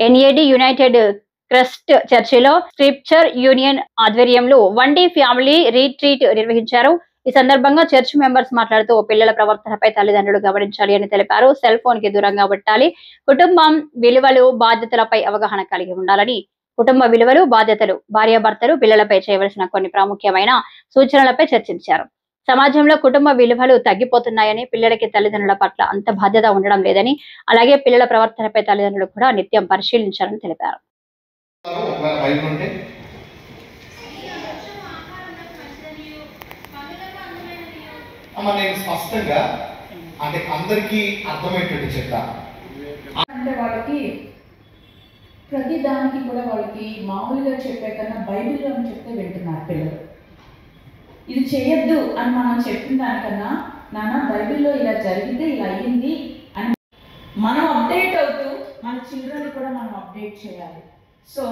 NAD United Christ చర్చిలో scripture union ఆధ్వర్యంలో 1 day family retreat నిర్వహించారు. ఈ సందర్భంగా చర్చ్ మెంబర్స్ మాట్లాడుతూ పిల్లల ప్రవర్తనపై తల్లిదండ్రులు గమనించాలి అని తెలిపారు. సెల్ ఫోన్ కి దూరంగా పెట్టాలి, కుటుంబం విలువలు బాధ్యతలపై అవగాహన కలిగి ఉండాలని, కుటుంబ విలువలు బాధ్యతలు, భార్యాభర్తలు పిల్లలపై చేయవలసిన కొన్ని ప్రాముఖ్యమైన సూచనలపై చర్చించారు. సమాజంలో కుటుంబ విలువలు తగ్గిపోతున్నాయని, పిల్లలకి తల్లిదండ్రుల పట్ల అంత బాధ్యత ఉండడం లేదని, అలాగే పిల్లల ప్రవర్తనపై తల్లిదండ్రులు కూడా నిత్యం పరిశీలించాలని తెలిపారు. నేను స్పష్టంగా అంటే అందరికీ అర్థమయ్యేటట్టు చెప్తాను. అంటే వాళ్ళకి ప్రతి దానికి కూడా వాళ్ళకి మామూలుగా చెప్పే కన్నా బైబిల్లో చెప్తే వింటున్నారు పిల్లలు. ఇది చేయొద్దు అని మనం చెప్పిన దానికన్నా నాన్న బైబిల్లో ఇలా జరిగితే ఇలా అయ్యింది అని మనం అప్డేట్ అవుతూ మన చిల్డ్రన్ కూడా మనం అప్డేట్ చేయాలి. సో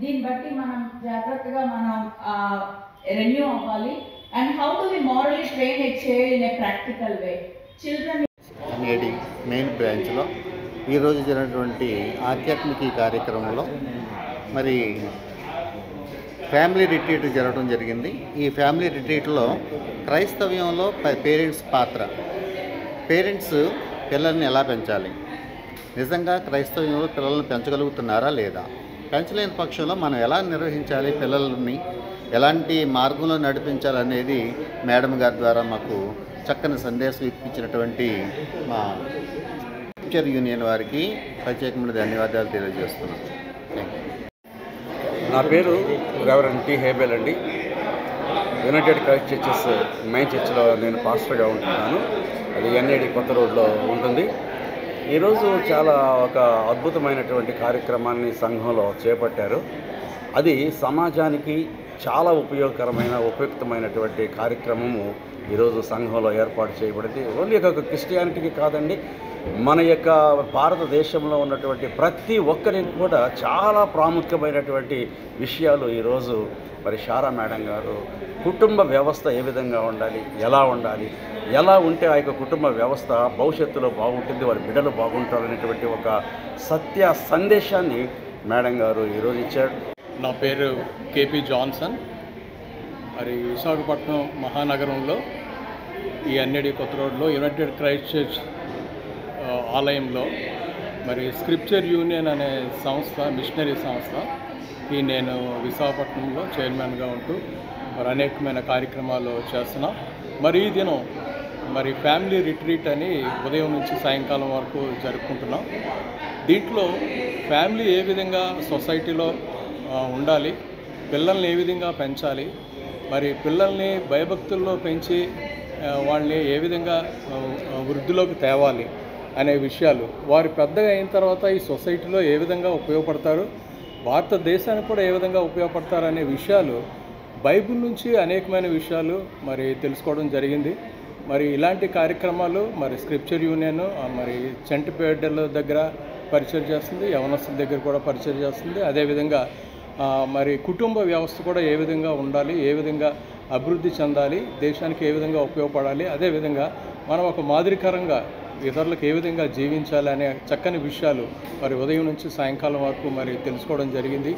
దీన్ని బట్టి మనం జాగ్రత్తగా మనం రెన్యూ అవ్వాలి. And how do we morally train a child in a practical way? Children NAD main బ్రాంచ్లో ఈరోజు జరిగినటువంటి ఆధ్యాత్మిక కార్యక్రమంలో మరి ఫ్యామిలీ రిట్రీట్ జరగడం జరిగింది. ఈ ఫ్యామిలీ రిట్రీట్లో క్రైస్తవ్యంలో పేరెంట్స్ పాత్ర, పేరెంట్స్ పిల్లల్ని ఎలా పెంచాలి, నిజంగా క్రైస్తవ్యంలో పిల్లల్ని పెంచగలుగుతున్నారా లేదా, పెంచలేని పక్షంలో మనం ఎలా నిర్వహించాలి, పిల్లల్ని ఎలాంటి మార్గంలో నడిపించాలనేది మేడం గారి ద్వారా మాకు చక్కని సందేశం ఇప్పించినటువంటి మా స్క్రిప్చర్ యూనియన్ వారికి ప్రత్యేకమైన ధన్యవాదాలు తెలియజేస్తున్నాను. నా పేరు రెవరెండ్ టి హేబెల్ అండి. యునైటెడ్ క్రైస్ట్ చర్చెస్ మెయిన్ చర్చిలో నేను పాస్టర్గా ఉంటున్నాను. అది ఎన్ఏడి కొత్త రోడ్లో ఉంటుంది. ఈరోజు చాలా ఒక అద్భుతమైనటువంటి కార్యక్రమాన్ని సంఘంలో చేపట్టారు. అది సమాజానికి చాలా ఉపయుక్తమైనటువంటి కార్యక్రమము ఈరోజు సంఘంలో ఏర్పాటు చేయబడింది. ఓన్లీ ఒక క్రిస్టియానిటీకి కాదండి, మన యొక్క భారతదేశంలో ఉన్నటువంటి ప్రతి ఒక్కరికి కూడా చాలా ప్రాముఖ్యమైనటువంటి విషయాలు ఈరోజు మరి శారా మేడం గారు కుటుంబ వ్యవస్థ ఏ విధంగా ఉండాలి, ఎలా ఉంటే ఆ యొక్క కుటుంబ వ్యవస్థ భవిష్యత్తులో బాగుంటుంది, వారి బిడ్డలు బాగుంటారు అనేటువంటి ఒక సత్య సందేశాన్ని మేడం గారు ఈరోజు ఇచ్చారు. నా పేరు కేపీ జాన్సన్. మరి విశాఖపట్నం మహానగరంలో ఈ ఎన్ఏడి కొత్త రోడ్లో యునైటెడ్ క్రైస్ట్ చర్చ్ ఆలయంలో మరి స్క్రిప్చర్ యూనియన్ అనే సంస్థ, మిషనరీ సంస్థ, ఈ నేను విశాఖపట్నంలో చైర్మన్గా ఉంటూ మరి అనేకమైన కార్యక్రమాలు చేస్తున్నా. మరి ఈ దినం మరి ఫ్యామిలీ రిట్రీట్ అని ఉదయం నుంచి సాయంకాలం వరకు జరుపుకుంటున్నాం. దీంట్లో ఫ్యామిలీ ఏ విధంగా సొసైటీలో ఉండాలి, పిల్లల్ని ఏ విధంగా పెంచాలి, మరి పిల్లల్ని భయభక్తుల్లో పెంచి వాళ్ళని ఏ విధంగా వృద్ధిలోకి తేవాలి అనే విషయాలు, వారు పెద్దగా అయిన తర్వాత ఈ సొసైటీలో ఏ విధంగా ఉపయోగపడతారు, భారతదేశానికి కూడా ఏ విధంగా ఉపయోగపడతారు అనే విషయాలు బైబిల్ నుంచి అనేకమైన విషయాలు మరి తెలుసుకోవడం జరిగింది. మరి ఇలాంటి కార్యక్రమాలు మరి స్క్రిప్చర్ యూనియన్ మరి చంటిపేటల దగ్గర పరిచయం చేస్తుంది, యవనస్తుల దగ్గర కూడా పరిచయం చేస్తుంది. అదేవిధంగా మరి కుటుంబ వ్యవస్థ కూడా ఏ విధంగా ఉండాలి, ఏ విధంగా అభివృద్ధి చెందాలి, దేశానికి ఏ విధంగా ఉపయోగపడాలి, అదేవిధంగా మనం ఒక మాదిరికరంగా ఇతరులకు ఏ విధంగా జీవించాలి అనే చక్కని విషయాలు మరి ఉదయం నుంచి సాయంకాలం వరకు మరి తెలుసుకోవడం జరిగింది.